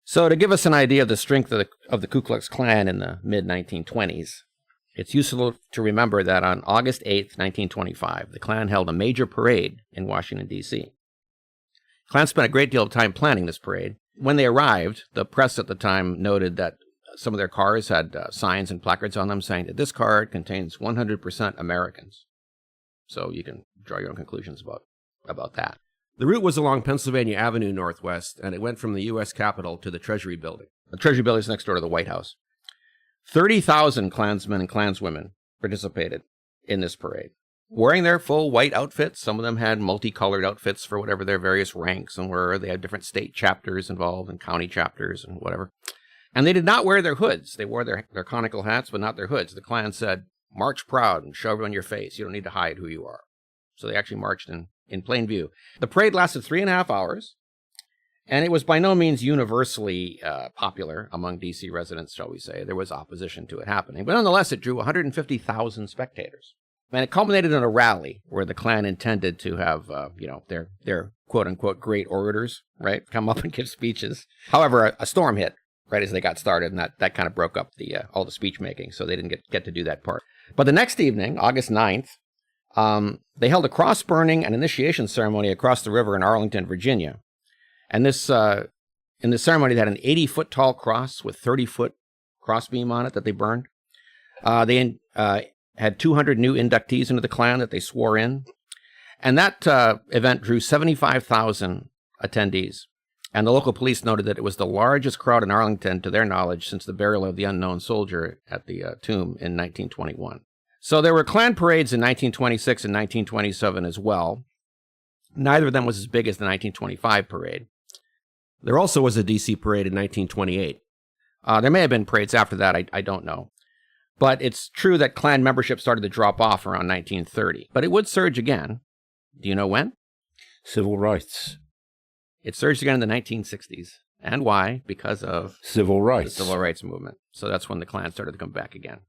So to give us an idea of the strength of the Ku Klux Klan in the mid-1920s, it's useful to remember that on August 8th, 1925, the Klan held a major parade in Washington, D.C. The Klan spent a great deal of time planning this parade. When they arrived, the press at the time noted that some of their cars had signs and placards on them saying that this car contains 100% Americans. So you can draw your own conclusions about that. The route was along Pennsylvania Avenue Northwest, and it went from the U.S. Capitol to the Treasury Building. The Treasury Building is next door to the White House. 30,000 Klansmen and Klanswomen participated in this parade, wearing their full white outfits. Some of them had multicolored outfits for whatever their various ranks and were. They had different state chapters involved and county chapters and whatever. And they did not wear their hoods. They wore their conical hats, but not their hoods. The Klan said, "March proud and show everyone your face. You don't need to hide who you are." So they actually marched in plain view. The parade lasted 3.5 hours, and it was by no means universally popular among D.C. residents, shall we say. There was opposition to it happening. But nonetheless, it drew 150,000 spectators. And it culminated in a rally where the Klan intended to have, their quote-unquote great orators, right, come up and give speeches. However, a storm hit right as they got started, and that kind of broke up all the speech-making, so they didn't get to do that part. But the next evening, August 9th, they held a cross-burning and initiation ceremony across the river in Arlington, Virginia. And in this ceremony, they had an 80-foot tall cross with 30-foot crossbeam on it that they burned. They had 200 new inductees into the Klan that they swore in. And that event drew 75,000 attendees. And the local police noted that it was the largest crowd in Arlington, to their knowledge, since the burial of the unknown soldier at the tomb in 1921. So there were Klan parades in 1926 and 1927 as well. Neither of them was as big as the 1925 parade. There also was a D.C. parade in 1928. There may have been parades after that, I don't know. But it's true that Klan membership started to drop off around 1930. But it would surge again. Do you know when? Civil rights. It surged again in the 1960s. And why? Because of Civil rights. The civil rights movement. So that's when the Klan started to come back again.